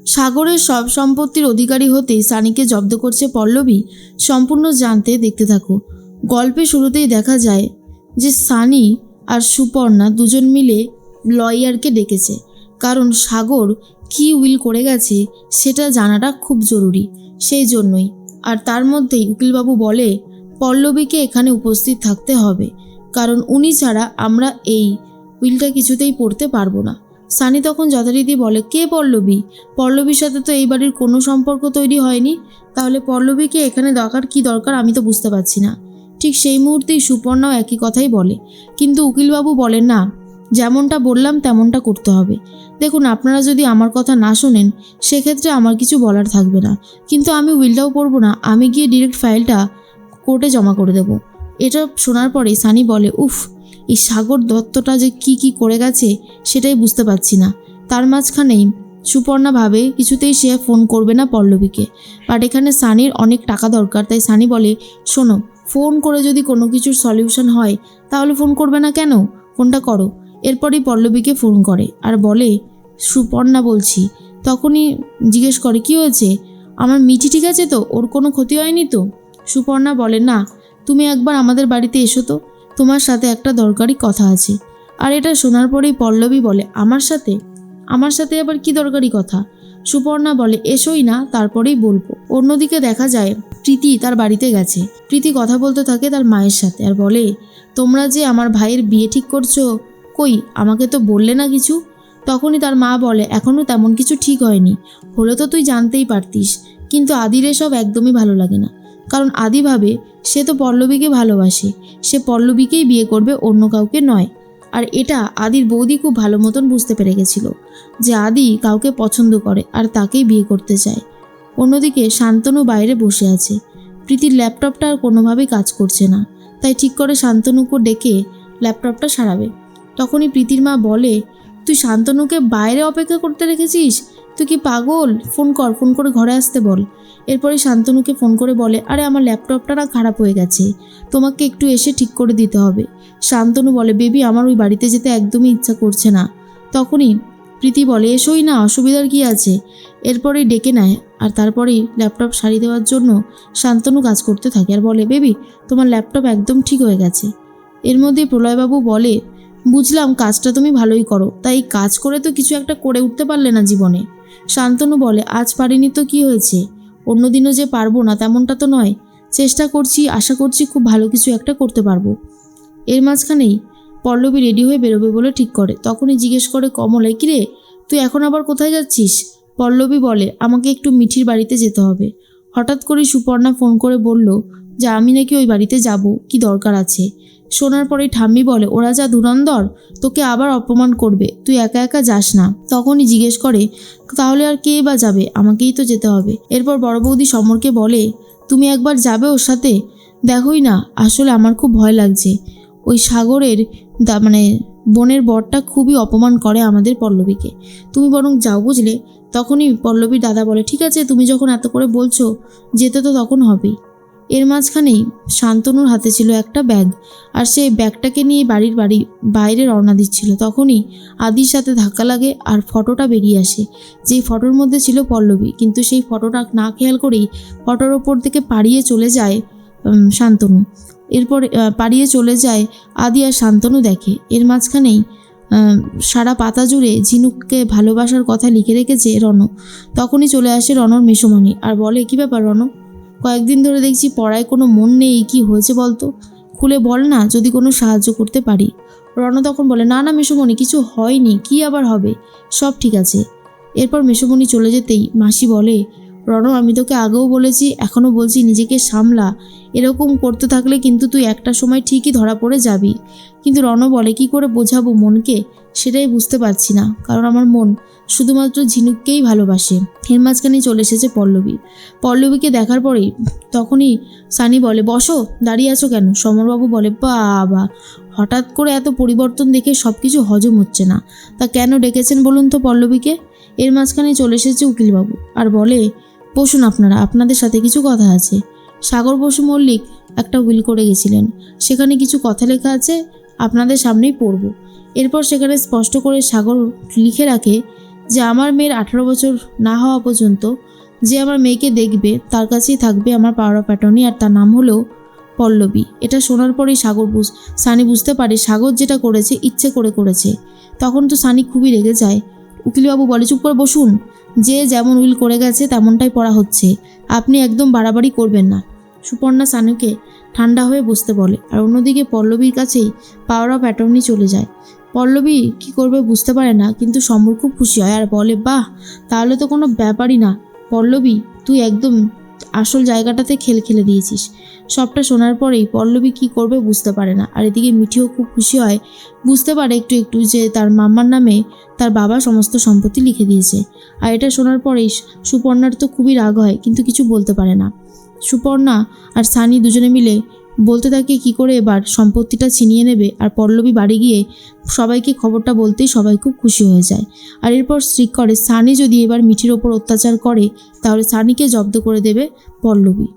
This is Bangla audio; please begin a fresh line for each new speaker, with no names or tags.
সাগরের সব সম্পত্তির অধিকারী হতে সানিকে জব্দ করছে পল্লবী সম্পূর্ণ জানতে দেখতে থাকো। গল্পে শুরুতেই দেখা যায় যে সানি আর সুপর্ণা দুজন মিলে লয়ারকে ডেকেছে, কারণ সাগর কি উইল করে গেছে সেটা জানাটা খুব জরুরি, সেই জন্যই। আর তার মধ্যেই উকিলবাবু বলে পল্লবীকে এখানে উপস্থিত থাকতে হবে, কারণ উনি ছাড়া আমরা এই উইলটা কিছুতেই পড়তে পারবো না। সানি তখন যথারীতি বলে, কে পল্লবী? পল্লবীর সাথে তো এই বাড়ির কোনো সম্পর্ক তৈরি হয়নি, তাহলে পল্লবীকে এখানে কি দরকার আমি তো বুঝতে পারছি না। ঠিক সেই মুহূর্তেই সুপর্ণাও একই কথাই বলে, কিন্তু উকিলবাবু বলেন না, যেমনটা বললাম তেমনটা করতে হবে। দেখুন, আপনারা যদি আমার কথা না শোনেন সেক্ষেত্রে আমার কিছু বলার থাকবে না, কিন্তু আমি উইলটাও পড়বো না, আমি গিয়ে ডিরেক্ট ফাইলটা কোর্টে জমা করে দেব। এটা শোনার পরে সানি বলে, উফ, এই সাগর দত্তটা যে কি করে গেছে সেটাই বুঝতে পারছি না। তার মাঝখানেই সুপর্ণা ভাবে কিছুতেই সে ফোন করবে না পল্লবীকে, বাট এখানে সানির অনেক টাকা দরকার, তাই সানি বলে, শোনো, ফোন করে যদি কোনো কিছুর সলিউশন হয় তাহলে ফোন করবে না কেন, ফোনটা করো। এরপরই পল্লবীকে ফোন করে আর বলে, সুপর্ণা বলছি। তখনই জিজ্ঞেস করে, কি হয়েছে, আমার মিঠি ঠিক আছে তো, ওর কোনো ক্ষতি হয়নি তো? সুপর্ণা বলে, না, তুমি একবার আমাদের বাড়িতে এসো তো, তোমার সাথে একটা দরকারি কথা আছে। আর এটা শোনার পরেই পল্লবী বলে, আমার সাথে আবার কি দরকারি কথা? সুপর্ণা বলে, এসোই না, তারপরেই বলবো। অন্যদিকে দেখা যায় প্রীতি তার বাড়িতে গেছে। প্রীতি কথা বলতে থাকে তার মায়ের সাথে আর বলে, তোমরা যে আমার ভাইয়ের বিয়ে ঠিক করছো, কই আমাকে তো বললে না কিছু? তখনই তার মা বলে, এখনও তেমন কিছু ঠিক হয়নি, হলে তো তুই জানতেই পারতিস। কিন্তু আদির এসব একদমই ভালো লাগে না, কারণ আদি ভাবে সে তো পল্লবীকে ভালোবাসে, সে পল্লবীকেই বিয়ে করবে, অন্য কাউকে নয়। আর এটা আদির বৌদি খুব ভালো মতন বুঝতে পেরে গেছিল যে আদি কাউকে পছন্দ করে আর তাকেই বিয়ে করতে চায়। অন্যদিকে শান্তনু বাইরে বসে আছে। প্রীতির ল্যাপটপটা আর কোনোভাবেই কাজ করছে না, তাই ঠিক করে শান্তনুকে ডেকে ল্যাপটপটা সারাবে। তখনই প্রীতির মা বলে, তুই শান্তনুকে বাইরে অপেক্ষা করতে রেখেছিস? তুই কি পাগল? ফোন করে ঘরে আসতে বল। এরপরে শান্তনুকে ফোন করে বলে, আরে আমার ল্যাপটপটা না খারাপ হয়ে গেছে, তোমাকে একটু এসে ঠিক করে দিতে হবে। শান্তনু বলে, বেবি, আমার ওই বাড়িতে যেতে একদমই ইচ্ছা করছে না। তখনই প্রীতি বলে, এসোই না, অসুবিধার কি আছে? এরপরেই ডেকে নেয় আর তারপরেই ল্যাপটপ সারিয়ে দেওয়ার জন্য শান্তনু কাজ করতে থাকে আর বলে, বেবি, তোমার ল্যাপটপ একদম ঠিক হয়ে গেছে। এর মধ্যেই প্রলয়বাবু বলে, বুঝলাম কাজটা তুমি ভালোই করো, তাই কাজ করে তো কিছু একটা করে উঠতে পারলে না জীবনে। শান্তনু বলে, আজ পারিনি তো কি হয়েছে, অন্যদিনও যে পারবো না তেমনটা তো নয়, চেষ্টা করছি, আশা করছি খুব ভালো কিছু একটা করতে পারবো। এর মাঝখানেই পল্লবী রেডি হয়ে বেরোবে বলে ঠিক করে। তখনই জিজ্ঞেস করে কমলা, কিরে, তুই এখন আবার কোথায় যাচ্ছিস? পল্লবী বলে, আমাকে একটু মিঠির বাড়িতে যেতে হবে। হঠাৎ করেই সুপর্ণা ফোন করে বলল যে আমি নাকি ওই বাড়িতে যাব, কি দরকার আছে। শোনার পরেই ঠাম্মি বলে, ওরা যা ধুরন্ধর, তোকে আবার অপমান করবে, তুই একা একা যাস না। তখনই জিজ্ঞেস করে, তাহলে আর কে বা যাবে, আমাকেই তো যেতে হবে। এরপর বড় বৌদি সমরকে বলে, তুমি একবার যাবে ওর সাথে? দেখোই না, আসলে আমার খুব ভয় লাগছে, ওই সাগরের বোনের বরটা খুবই অপমান করে আমাদের পল্লবীকে, তুমি বরং যাও, বুঝলে? তখনই পল্লবীর দাদা বলে, ঠিক আছে, তুমি যখন এত করে বলছো, যেতে তো তখন হবেই। এর মাঝখানেই শান্তনুর হাতে ছিল একটা ব্যাগ, আর সেই ব্যাগটাকে নিয়ে বাইরে রওনা দিচ্ছিল। তখনই আদির সাথে ধাক্কা লাগে আর ফটোটা বেরিয়ে আসে, যেই ফটোর মধ্যে ছিল পল্লবী, কিন্তু সেই ফটোটা না খেয়াল করেই ফটোর ওপর থেকে পাড়িয়ে চলে যায় শান্তনু। এরপর পাড়িয়ে চলে যায় আদি আর শান্তনু দেখে। এর মাঝখানেই সারা পাতা জুড়ে ঝিনুককে ভালোবাসার কথা লিখে রেখেছে রণ। তখনই চলে আসে রণর মেসোমণি আর বলে, কি ব্যাপার রণ, কয়েকদিন ধরে দেখছি পড়ায় কোনো মন নেই, কি হয়েছে বলতো, খুলে বল না, যদি কোনো সাহায্য করতে পারি। রণ তখন বলে, না না মেসোমণি, কিছু হয়নি, কি আবার হবে, সব ঠিক আছে। এরপর মেসোমণি চলে যেতেই মাসি বলে, রণ, আমি তোকে আগেও বলেছি, এখনও বলছি, নিজেকে সামলা, এরকম করতে থাকলে কিন্তু তুই একটা সময় ঠিকই ধরা পড়ে যাবি। কিন্তু রণ বলে, কি করে বোঝাবো মনকে, সেটাই বুঝতে পারছি না, কারণ আমার মন শুধুমাত্র ঝিনুককেই ভালোবাসে। এর মাঝখানে চলে এসেছে পল্লবীকে দেখার পরেই তখনই সানি বলে, বসো, দাঁড়িয়ে আছো কেন? সমরবাবু বলে, বাবা, হঠাৎ করে এত পরিবর্তন দেখে সব কিছু হজম হচ্ছে না, তা কেন ডেকেছেন বলুন তো পল্লবীকে? এর মাঝখানে চলে এসেছে উকিলবাবু আর বলে, বসুন আপনারা, আপনাদের সাথে কিছু কথা আছে। সাগর বসু মল্লিক একটা উইল করে গেছিলেন, সেখানে কিছু কথা লেখা আছে, আপনাদের সামনেই পড়ব। এরপর সেখানে স্পষ্ট করে সাগর লিখে রাখে যে আমার মেয়ের 18 বছর না হওয়া পর্যন্ত যে আমার মেয়েকে দেখবে তার কাছেই থাকবে আমার পাওয়ার অফ অ্যাটর্নি, আর তার নাম হলো পল্লবী। এটা শোনার পরেই সানি বুঝতে পারে সাগর যেটা করেছে ইচ্ছে করে করেছে। তখন তো সানি খুবই রেগে যায়। উকিলবাবু বলে, চুপ করে বসুন, যে যেমন উইল করে গেছে তেমনটাই পড়া হচ্ছে, আপনি একদম বাড়াবাড়ি করবেন না। সুপর্ণা সানুকে ঠান্ডা হয়ে বসতে বলে, আর অন্যদিকে পল্লবীর কাছেই পাওয়ার অফ অ্যাটর্নি চলে যায়। পল্লবী কি করবে বুঝতে পারে না, কিন্তু সম্বর খুব খুশি হয় আর বলে, বাহ, তাহলে তো কোনো ব্যাপারই না পল্লবী, তুই একদম আসল জায়গাটাতে খেলে দিয়েছিস। সবটা শোনার পরেই পল্লবী কি করবে বুঝতে পারে না, আর এদিকে মিঠিও খুব খুশি হয়, বুঝতে পারে একটু একটু যে তার মাম্মার নামে তার বাবা সমস্ত সম্পত্তি লিখে দিয়েছে। আর এটা শোনার পরেই সুপর্ণার তো খুবই রাগ হয়, কিন্তু কিছু বলতে পারে না। সুপর্ণা আর সানি দুজনে মিলে বলতে থাকে কি করে এবার সম্পত্তিটা ছিনিয়ে নেবে, আর পল্লবী বাড়ি গিয়ে সবাইকে খবরটা বলতেই সবাই খুব খুশি হয়ে যায়। আর এরপর স্ট্রিক করে সানি যদি এবার মিঠির ওপর অত্যাচার করে তাহলে সানিকে জব্দ করে দেবে পল্লবী।